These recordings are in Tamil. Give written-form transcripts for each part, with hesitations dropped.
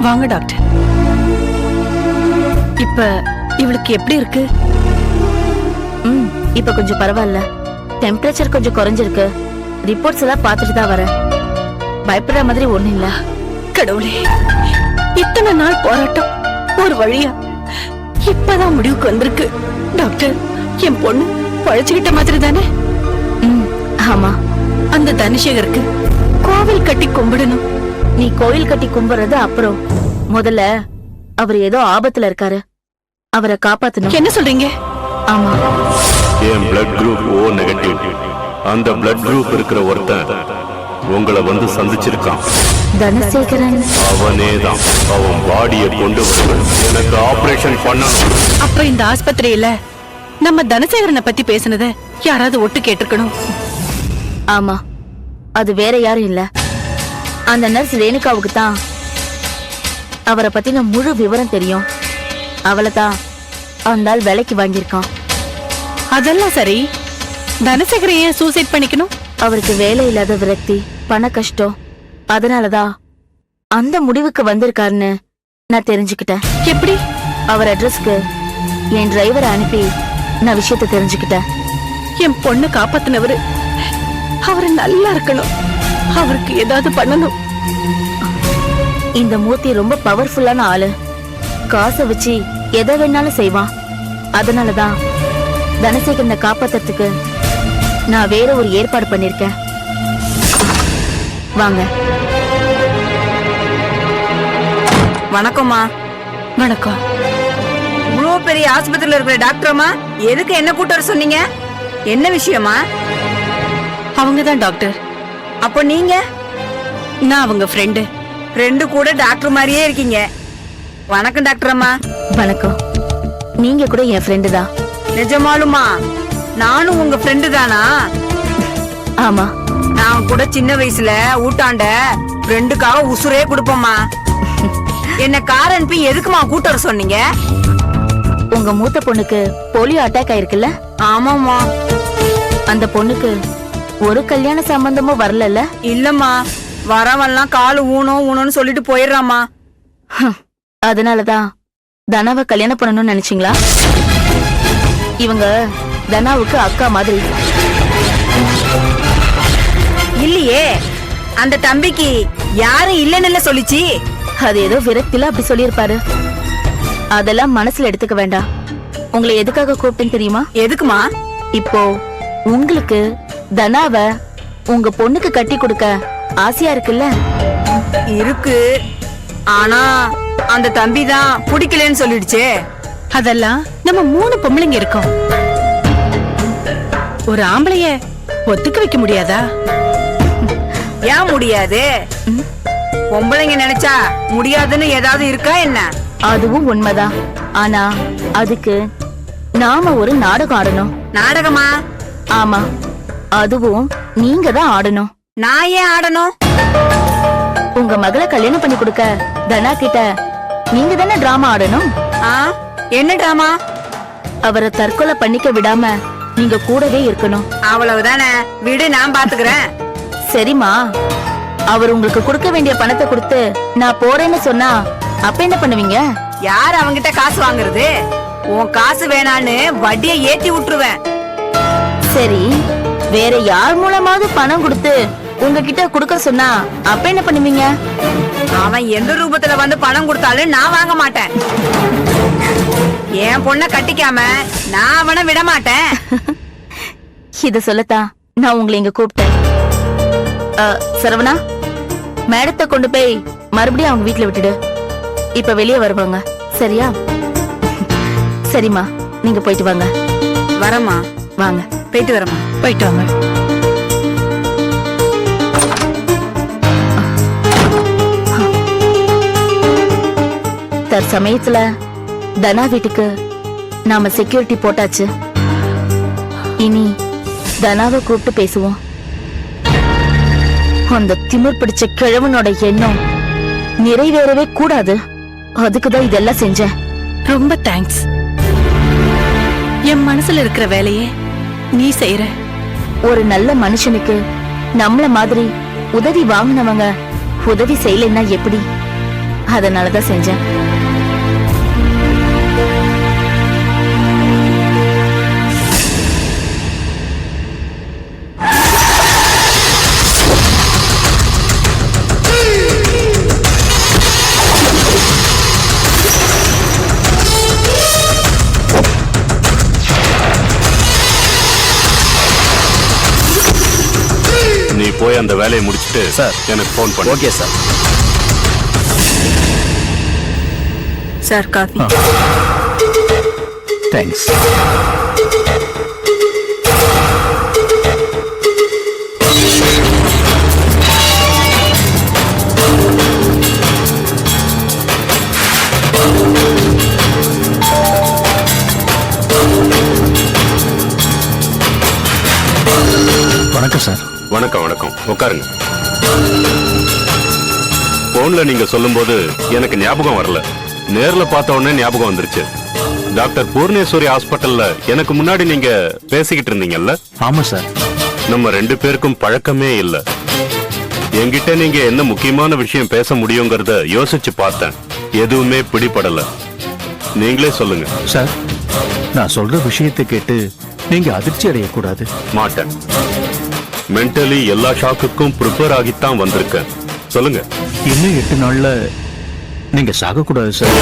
வாங்க டாக்டர். இப்ப இவளுக்கு எப்படி இருக்கு? இப்ப கொஞ்சம் பரவாயில்ல. டெம்பரேச்சர் கொஞ்சம் குறைஞ்சிருக்கு. ரிப்போர்ட்ஸ் எல்லாம் பார்த்துட்டு தான் வரேன். பயப்படுற மாதிரி ஒண்ணும் இல்ல. கடவுளே, இத்தனை நாள் போராட்டம் ஒரு வழியா இப்பதான் முடிவுக்கு வந்திருக்கு. டாக்டர், என் பொண்ணு பழச்சுக்கிட்ட மாதிரி தானே? ஆமா. அந்த தனசேகருக்கு கோவில் கட்டி கும்பிடணும். நீ கோயில் கட்டி கும்பிடுறது அப்புறம். முதல்ல அவர் ஏதோ ஆபத்துல இருக்காரு. அவரை காப்பாத்தணும். என்ன சொல்றீங்க? ஆமா. என் பிளட் குரூப் O நெகட்டிவ். அந்த பிளட் குரூப் இருக்கிற ஒருத்தன் உங்களை வந்து சந்திச்சிருக்கான். தனசேகரன் அவனேதான். அவன் பாடியை கொண்டு வருவன். எனக்கு ஆபரேஷன் பண்ணணும். அப்ப இந்த ஆஸ்பத்திரியில நம்ம தனசேகரனை பத்தி பேசுனத யாராவது ஒட்டு கேட்டிருக்கணும். ஆமா, அது வேற யாரும் இல்ல. அந்த நர்ஸ் ரேணுகாவுக்கு தான் அவரை பத்தின முழு விவரம் தெரியும். அவளை தான் அந்த ஆள் விலைக்கு வாங்கியிருக்கான். அதெல்லாம் சரி, தனசேகரன் ஏன் சூசைட் பண்ணிக்கணும்? அவருக்கு வேலை இல்லாத விரக்தி, பண கஷ்டம். அதனாலதான் அந்த முடிவுக்கு வந்திருக்காருன்னு நான் தெரிஞ்சுக்கிட்டேன். எப்படி? அவர் அட்ரஸ்க்கு என் டிரைவரை அனுப்பி நான் விஷயத்தை தெரிஞ்சுக்கிட்டேன். என் பொண்ணு காப்பாத்தினவரு அவரு நல்லா இருக்கணும். அவருக்கு ஏதாவது பண்ணணும். இந்த மூர்த்தி ரொம்ப பவர்ஃபுல்லான ஆளு. காசை வச்சு எதை வேணாலும் செய்வான். அதனாலதான் தனசேகரனை காப்பாத்துறதுக்கு நான் வேற ஒரு ஏற்பாடு பண்ணிருக்கேன். வாங்க. வணக்கம்மா. வணக்கம். இவ்வளோ பெரிய ஆஸ்பத்திரியில இருக்கிற டாக்டர்மா, எதுக்கு என்ன கூட்ட வர சொன்னீங்க? என்ன விஷயமா? அவங்கதான் டாக்டர். அப்போ நீங்க? நான் அவங்க ஃப்ரெண்டு. ஃப்ரெண்டு கூட டாக்டர் மாதிரியே இருக்கீங்க. வணக்கம் டாக்டர் அம்மா. வணக்கம். நீங்க கூட என் ஃப்ரெண்டு தான். நிஜமாலுமா? நானும் உங்க ஃப்ரெண்டு தானா? ஆமா. நான் கூட சின்ன வயசுல ஊட்டாண்ட ஃப்ரெண்டுக்காக உசுரே கொடுப்போம்மா. என்ன கார் அனுப்பி எதுக்குமா கூட்ட வர சொன்னீங்க? உங்க மூத்த பொண்ணுக்கு போலியோ அட்டாக் ஆயிருக்குல்ல? ஆமாமா. அந்த பொண்ணுக்கு ஒரு கல்யாண சம்பந்தமும் வரலல்ல? இல்லம்மா, வரவெல்லாம் காலு ஊனோன்னு சொல்லிட்டு போயிடுறாமா. அதனாலதான் தனாவை கல்யாணம் பண்ணணும்னு நினைச்சீங்களா? இவங்க தனாவுக்கு அக்கா மாதிரி. இல்லையே, அந்த தம்பிக்கு யாரும் இல்லன்னு சொல்லிச்சு. அது ஏதோ விரக்தில அப்படி சொல்லியிருப்பாரு. அதெல்லாம் மனசுல எடுத்துக்க வேண்டாம். உங்களை எதுக்காக கூப்பிட்டேன்னு தெரியுமா? எதுக்குமா? இப்போ உங்களுக்கு தனாவ உங்க பொண்ணுக்கு கட்டி கொடுக்க ஆசையா இருக்குல்ல? இருக்கு. ஆனா அந்த தம்பி தான் பிடிக்கலன்னு சொல்லிடுச்சே. அதெல்லாம் நம்ம 3 பொம்பளைங்க இருக்கோம். ஒரு ஆம்பளைய ஒத்துக்க வைக்க முடியாதா? ஏன் முடியாது? பொம்பளைங்க நினைச்சா முடியாதுன்னு ஏதாவது இருக்கா என்ன? அதுவும் உண்மைதான். ஆனா அதுக்கு நாம ஒரு நாடகம் ஆடணும். நாடகமா? ஆமா, அதுவும் நீங்க தான் ஆடணும். நான் ஏன் ஆடணும்? உங்க மகளை கல்யாணம் பண்ணி கொடுக்க தனா கிட்ட நீங்க தானே டிராமா ஆடணும். என்ன டிராமா? அவரை தற்கொலை பண்ணிக்க விடாம நீங்க கூடவே இருக்கணும். அவ்வளவுதானே, விடு, நான் பாத்துக்கிறேன். சரிமா, அவர் உங்களுக்கு கொடுக்க வேண்டிய பணத்தை கொடுத்து நான் போறேன்னு சொன்னா அப்ப என்ன பண்ணுவீங்க? யார் அவங்கிட்ட காசு வாங்குறது? உன் காசு வேணான்னு வட்டியை ஏத்தி விட்டுருவேன். சரி, வேற யார் மூலமாவது பணம் கொடுத்து உங்ககிட்ட கொடுக்க சொன்னா அப்ப என்ன பண்ணுவீங்க? அவன் எந்த ரூபத்துல வந்து பணம் கொடுத்தாலும் நான் வாங்க மாட்டேன். என் பொண்ண கட்டிக்காம நான் அவனை விட மாட்டேன். இத சொல்லத்தான் நான் உங்களை இங்க கூப்பிட்டேன். சரவணா, மேடத்தை கொண்டு போய் மறுபடியும் அவங்க வீட்டுல விட்டுடு. இப்ப வெளியே வருவாங்க, சரியா? சரிம்மா, நீங்க போயிட்டு வாங்க. வரமா? வாங்க. போயிட்டு வரமா? போயிட்டு வாங்க. தற்சமயத்துல தனா வீட்டுக்கு நாம செக்யூரிட்டி போட்டாச்சு. இனி தனாவை கூப்பிட்டு பேசுவோம். அந்த திமிர் பிடிச்ச கிழவனோட எண்ணம் நிறைவேறவே கூடாது. அதுக்குதான் இதெல்லாம் செஞ்சேன். ரொம்ப தேங்க்ஸ். என் மனசுல இருக்கிற வேலையே நீ செய்யற. ஒரு நல்ல மனுஷனுக்கு நம்மள மாதிரி உதவி வாங்கினவங்க உதவி செய்யலைன்னா எப்படி? அதனாலதான் செஞ்சேன். நீ போய் அந்த வேலையை முடிச்சிட்டு சார். எனக்கு ஃபோன் பண்ணு. Okay sir. Sir coffee. Thanks. வணக்கம் சார். வணக்கம் வணக்கம், உட்காருங்க. போன்ல நீங்க சொல்லும்போது எனக்கு ஞாபகம் வரல, நேர்ல பார்த்த உடனே ஞாபகம் வந்துருச்சு. டாக்டர் பூர்ணேஸ்வரி ஹாஸ்பிட்டல்ல எனக்கு முன்னாடி நீங்க பேசிக்கிட்டு இருந்தீங்கல்ல? ஆமா சார். நம்ம 2 பேருக்கும் பழக்கமே இல்ல. என்கிட்ட நீங்க என்ன முக்கியமான விஷயம் பேச முடியுங்கிறத யோசிச்சு பார்த்தேன். எதுவுமே பிடிபடல. நீங்களே சொல்லுங்க. சார், நான் சொல்ற விஷயத்தை கேட்டு நீங்க அதிர்ச்சி அடையக்கூடாது. மாட்டேன். மென்டலி எல்லா ஷாக்குக்கும் ப்ரிப்பேர் ஆகித்தான் வந்திருக்கேன். சொல்லுங்க. இன்னும் 8 நாள்ல நீங்க சாகக்கூடாது சார்.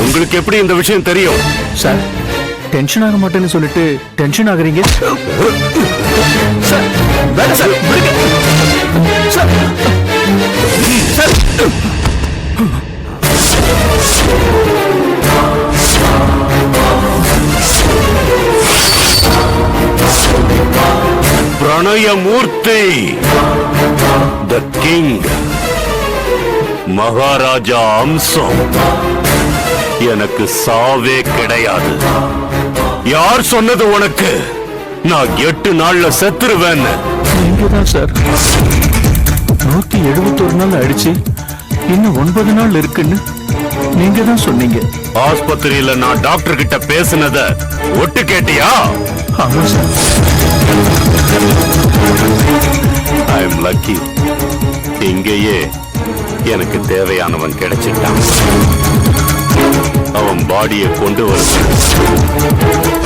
உங்களுக்கு எப்படி இந்த விஷயம் தெரியும்? சார், டென்ஷன் ஆக மாட்டேன்னு சொல்லிட்டு டென்ஷன் ஆகுறீங்க. சார், வேண்டாம் சார், விடுங்க. Sir, sir. Pranayamoorthy, the king, மகாராஜா அம்சம். எனக்கு சாவே கிடையாது. யார் சொன்னது உனக்கு நான் 8 நாள்ல செத்துருவேன்னு? நீங்கதான் சார். 171 நாள் ஆயிடுச்சு, இன்னும் 9 நாள் இருக்குன்னு நீங்க தான் சொன்னீங்க. ஆஸ்பத்திரியில நான் டாக்டர் கிட்ட பேசினத ஒட்டு கேட்டியா? ஆமா சார். I am lucky. இங்கேயே எனக்கு தேவையானவன் கிடைச்சிட்டான். அவன் பாடியை கொண்டு வருவேன்.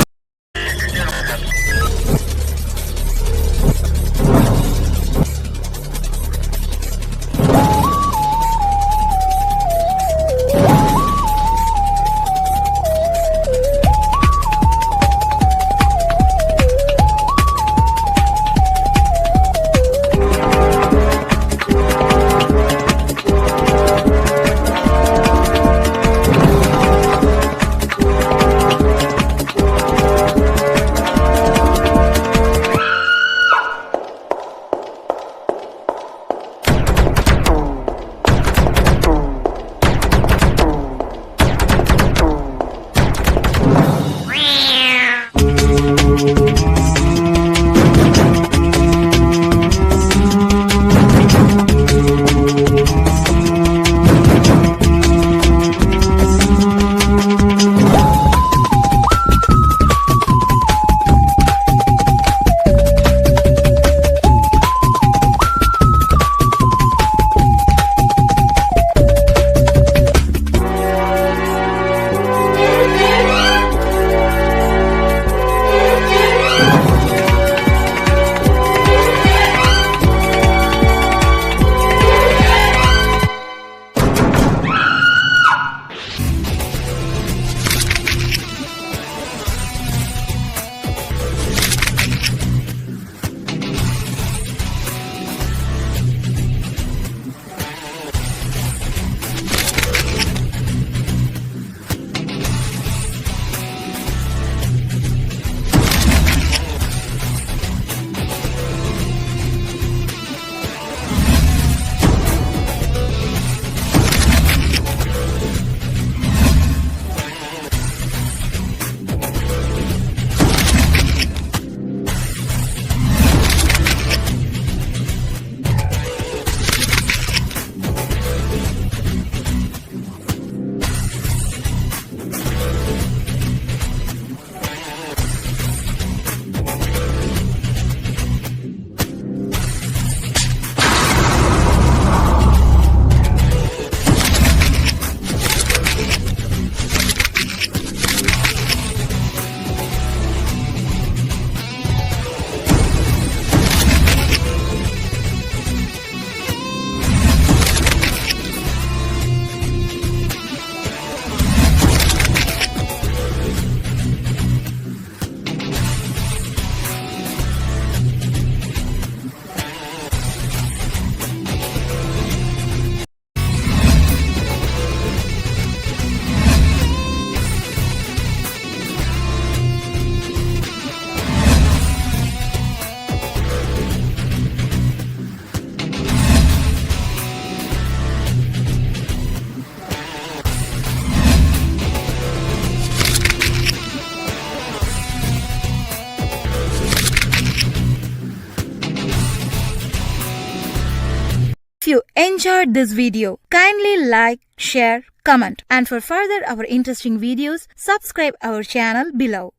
you enjoyed this video, kindly like, share, comment, and for further our interesting videos, subscribe our channel below.